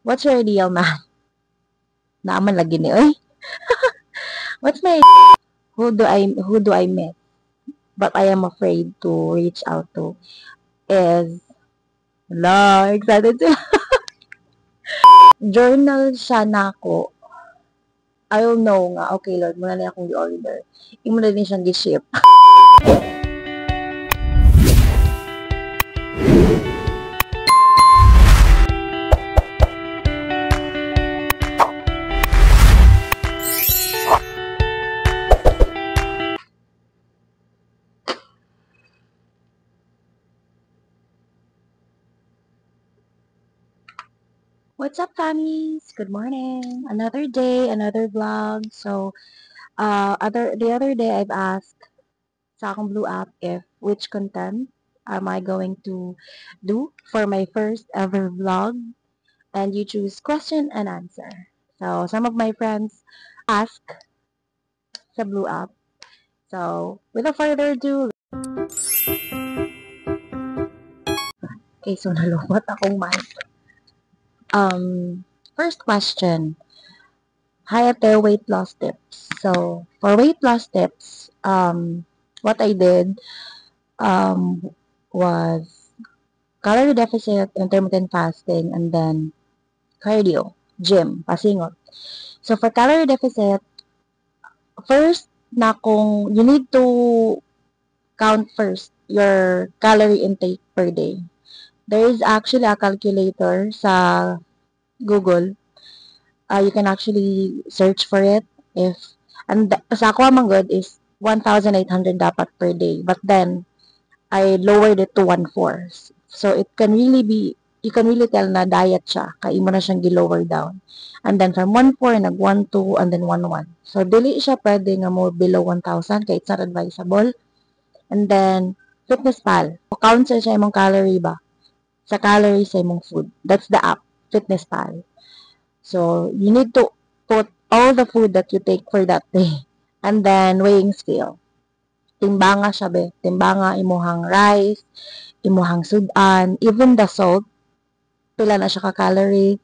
What's your ideal man? Naaman lagi ni oy. What's my who do I miss but I am afraid to reach out to is la excited to journal siya nako. I will know nga okay Lord muna na akong i-order. Imo na din siyang gi-ship. What's up, fammies? Good morning. Another day, another vlog. So, the other day I've asked sa akong Blue app if which content am I going to do for my first ever vlog, and you choose question and answer. So, some of my friends ask sa Blue app. So, without further ado, okay, so nalungkot akong mic. First question. Hi at their weight loss tips. So, for weight loss tips, what I did was calorie deficit, intermittent fasting, and then cardio, gym, pasingot. So, for calorie deficit, first na kung you need to count first your calorie intake per day. There is actually a calculator sa Google. You can actually search for it if and sa ako man good is 1,800 dapat per day. But then I lowered it to 1/4. So it can really be you can really tell na diet siya kay imo na siyang gi-lower down. And then from 1/4 nag 1/2 and then 1/1. So dili siya pwede nga mo below 1,000 kay it's not advisable. And then Fitness Pal. Count sa imong calorie ba? Sa calories sa imong food. That's the app, Fitness Pal. So, you need to put all the food that you take for that day. And then, weighing scale. Timbanga siya, be. Timbanga, imuhang rice, imuhang sudan, even the salt, pila na siya ka-calorie,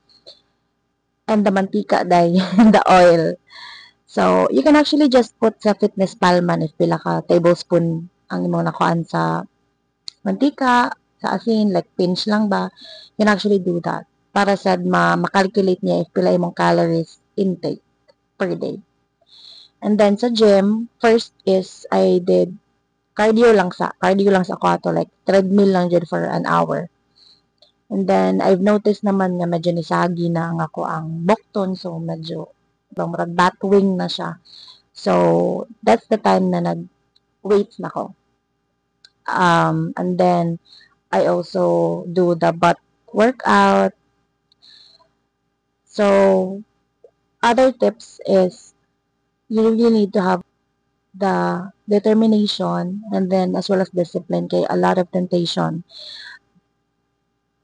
and the mantika, day, the oil. So, you can actually just put sa Fitness Pal man if pila ka tablespoon ang imong nakuan sa mantika, sa asin, like pinch lang ba, you can actually do that para sa ma-calculate niya if pila imong calories intake per day. And then sa gym, first is I did cardio lang sa ako like treadmill lang dyan for an hour. And then I've noticed naman nga medyo nisagi na ang ako ang bokton, so medyo bang batwing na siya. So that's the time na nag-weights na ko. And then I also do the butt workout. So, other tips is you really need to have the determination and then as well as discipline kay a lot of temptation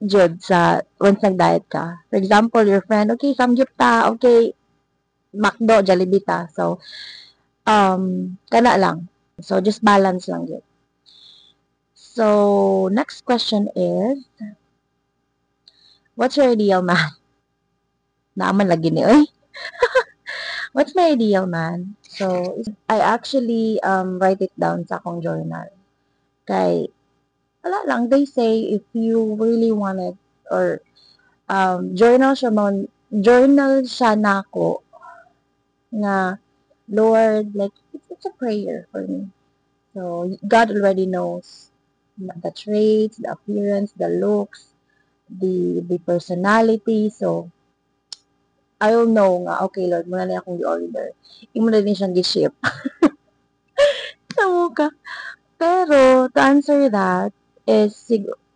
jud sa once nag-diet ka. For example, your friend, okay, samgyup ta, okay, McDo, Jollibee ta. So, kana lang. So, just balance lang yun. So, next question is, what's your ideal man? Naaman lagi ni, oy. What's my ideal man? So, I actually write it down sa akong journal. Kay, wala lang, they say if you really want it, or journal siya nako nga, Lord, like, it's a prayer for me. So, God already knows the traits, the appearance, the looks, the personality. So, I will know nga, okay, Lord, muna na akong i-order. Imo na din siyang gi-ship. Tamo ka. Pero, to answer that, is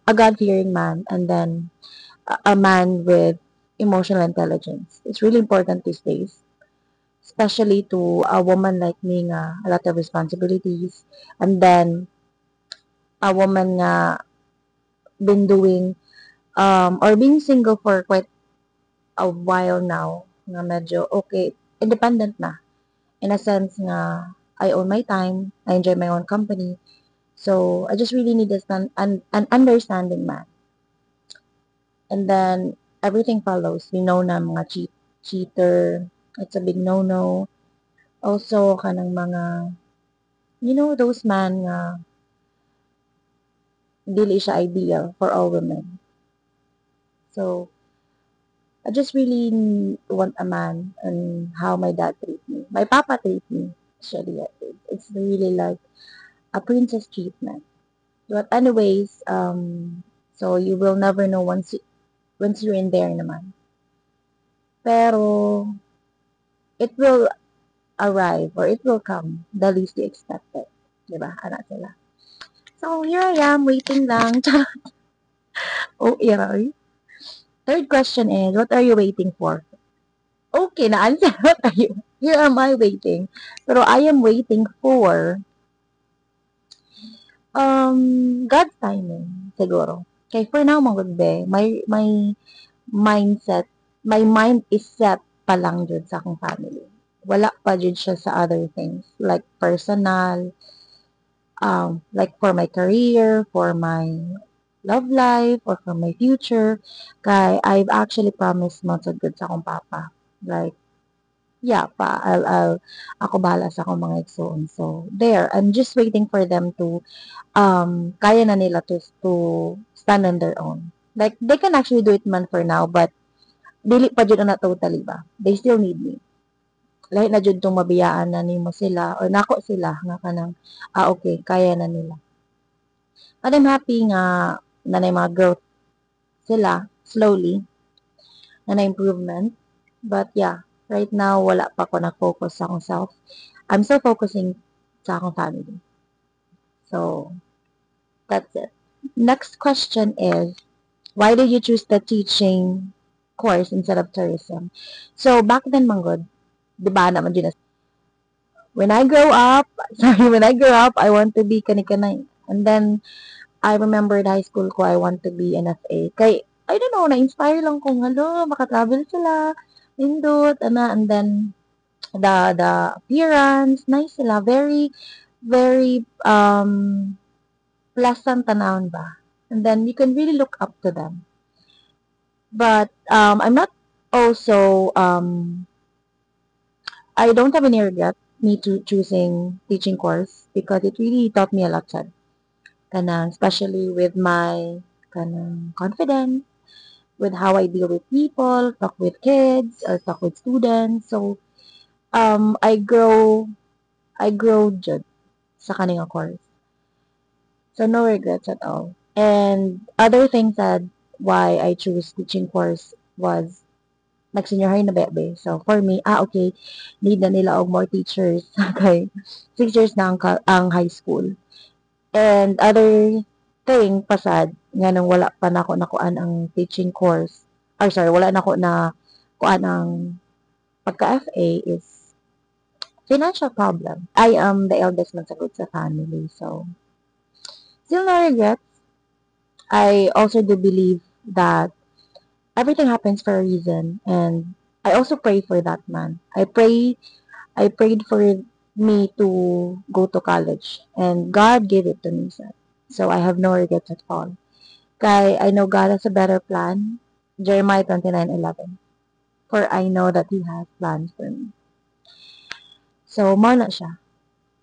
a God-fearing man and then a man with emotional intelligence. It's really important these days, especially to a woman like me nga, a lot of responsibilities, and then a woman nga been doing or being single for quite a while now, nga medyo okay, independent na. In a sense nga, I own my time, I enjoy my own company. So, I just really need an understanding man. And then, everything follows. We know na mga cheater, it's a big no-no. Also, kanang mga, those man nga, dili siya ideal for all women. So, I just really want a man and how my dad treat me. My papa treat me, actually. It's really like a princess treatment. But anyways, so you will never know once you're in there naman. Pero, it will arrive or it will come the least you expect it. Diba? Anak sila. So, here I am, waiting lang. Oh, Iroy. Third question is, what are you waiting for? Okay, na-answer. What are you? Here am I waiting. Pero I am waiting for God's timing, siguro. Kay for now, mga be, my mindset, my mind is set pa lang dun sa akong family. Wala pa dun siya sa other things, like personal, like for my career, for my love life, or for my future. Kay I've actually promised mo sa good sa akong papa. Like, yeah, ako bahala sa akong mga igsoon. So, there, I'm just waiting for them to, kaya na nila to stand on their own. Like, they can actually do it man for now, but, dili pa dyan na totally ba? They still need me. Lahi na dyan itong mabiyaan na nimo sila, or nako sila, nga kanang, okay, kaya na nila. But I'm happy nga, na mga growth sila, slowly, na improvement. But yeah, right now, wala pa ako na-focus sa akong self. I'm still focusing sa akong family. So, that's it. Next question is, why did you choose the teaching course instead of tourism? So, back then, manggod, di ba naman dyan, when I grow up, I want to be kanikanay. And then, I remembered high school ko, I want to be an FA. Kay, I don't know, na-inspire lang kong, makatravel sila, nindot, and then, the appearance, nice sila, very, very, pleasant tanawin ba? And then, you can really look up to them. But, I'm not also, I don't have any regret me to choosing teaching course because it really taught me a lot, sad. Kanang, especially with my confidence, with how I deal with people, talk with kids, or talk with students. So, I grow jud sa kaninga course. So, no regrets at all. And other things that why I choose teaching course was nag-senior high na bebe. So, for me, okay, need na nila og more teachers. Okay, 6 years na ang high school. And other thing, pasad, nga nung wala pa na ako nakuan ang teaching course, or sorry, wala na ako na kuan ang pagka-FA is financial problem. I am the eldest man sa good sa family, so still no regrets. I also do believe that everything happens for a reason, and I also pray for that man. I prayed for me to go to college, and God gave it to me, sir. So I have no regrets at all. Kay I know God has a better plan. Jeremiah 29:11. For I know that He has plans for me. So, mo na siya.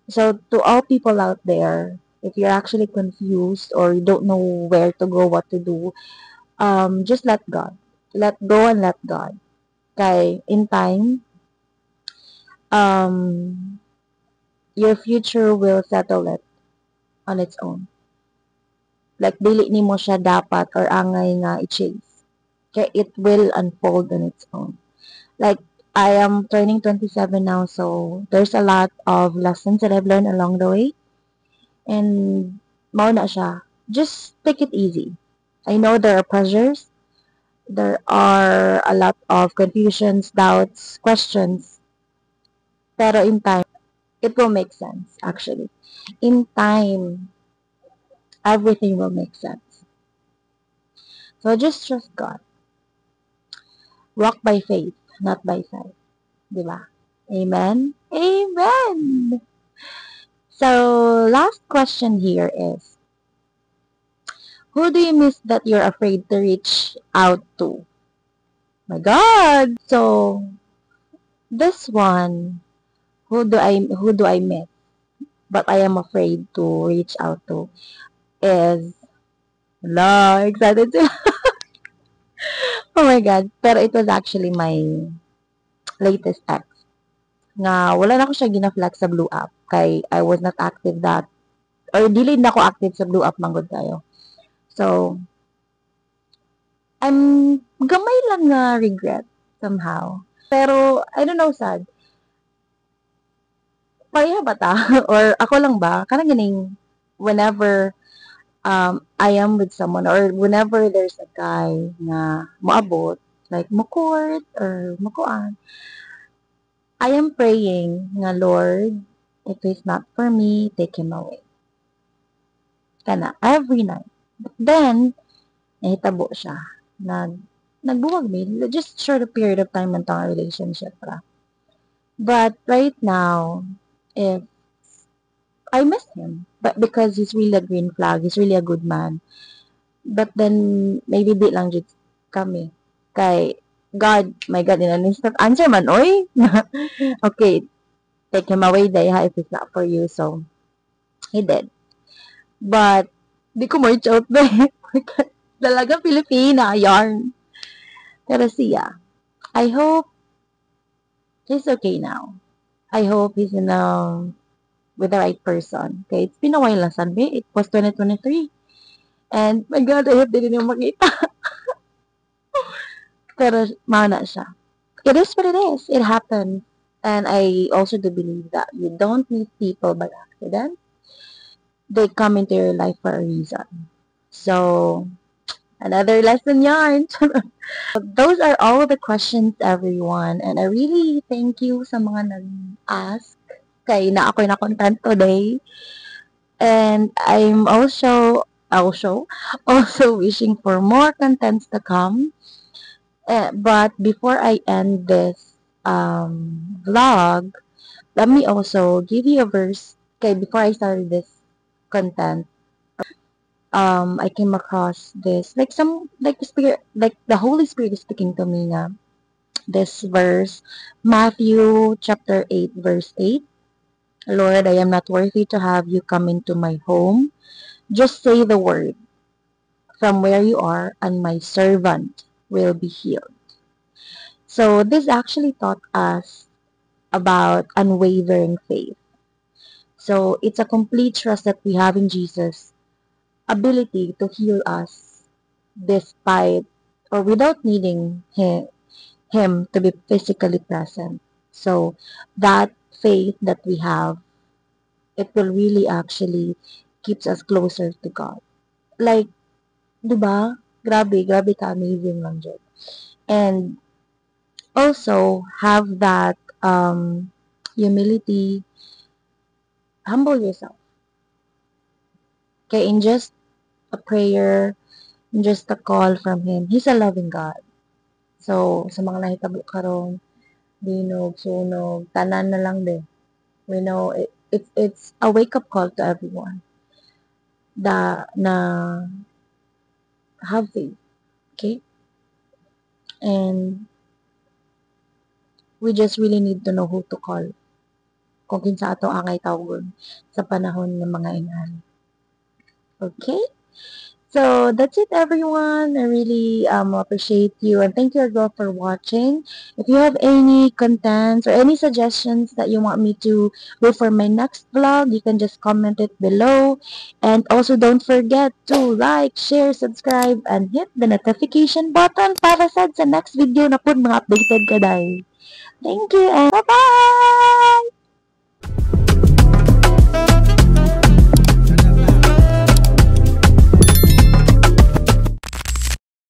So, to all people out there, if you're actually confused or you don't know where to go, what to do, just let God. Let go and let God. Kay, in time, um, your future will settle it on its own. Like, dili nimo siya dapat or angay nga i-chase. Kaya it will unfold on its own. Like, I am turning 27 now, so there's a lot of lessons that I've learned along the way. And, mao na siya. Just take it easy. I know there are pressures. There are a lot of confusions, doubts, questions. Pero in time, it will make sense, actually. In time, everything will make sense. So just trust God. Walk by faith, not by sight. Diba? Amen? Amen! So, last question here is, who do you miss that you're afraid to reach out to? My God! So, this one, who do I miss? But I am afraid to reach out to is, la, excited sila. Oh my God. Pero it was actually my latest ex. Nga, wala na ko siya gina-flex sa Blue App. Kay I was not active that, or dili na ako active sa Blue App manggod kayo. So, I'm gamay lang nga regret somehow. Pero, I don't know, sad. Pareha ba ta? Or ako lang ba? Kanang ganing, whenever I am with someone, or whenever there's a guy na moabot, like mo-court or mokuan, I am praying nga, Lord, if he's not for me, take him away. Kana, every night. But then, nahitabo siya. Nagbuwag mi. Just short a period of time man tong relationship ra. But right now, if I miss him, but because he's really a green flag, he's really a good man. But then, maybe di lang jud kami. Kay, God, my God, in an instant answer man, oy. Okay, take him away, Daya, if it's not for you. So, he did. But, di ko merch out ba eh. Talaga Pilipina, yarn. Pero siya, I hope he's okay now. I hope he's with the right person. Okay, it's been a while na, sabi. It was 2023. And, my God, I hope din yung makita. Pero, mana siya. It is what it is. It happened. And I also do believe that you don't meet people by accident. They come into your life for a reason. So, another lesson yarn. Those are all the questions, everyone. And I really thank you sa mga nag-ask. Kay na ako'y na-content today. And I'm also wishing for more contents to come. But before I end this vlog, let me also give you a verse. Okay, before I started this content, I came across this, like the spirit, like the Holy Spirit is speaking to me na this verse, Matthew chapter 8, verse 8. Lord, I am not worthy to have you come into my home. Just say the word from where you are, and my servant will be healed. So this actually taught us about unwavering faith. So it's a complete trust that we have in Jesus' ability to heal us despite or without needing him to be physically present. So that faith that we have, it will really actually keeps us closer to God. Like, di ba? Grabe ka, amazing lang dyan. And also have that humility, humble yourself. Okay, in just a prayer, in just a call from Him, He's a loving God. So, sa mga nahitabo karon, binog, sunog, tanan na lang din. We know it's a wake-up call to everyone na have faith. Okay? And we just really need to know who to call kung kinsa ato angay tawgon sa panahon ng mga ingani. Okay? So that's it, everyone. I really appreciate you and thank you as well for watching. If you have any contents or any suggestions that you want me to do for my next vlog, you can just comment it below. And also don't forget to like, share, subscribe, and hit the notification button para sa next video na po mga updated ka dahil. Thank you and bye-bye!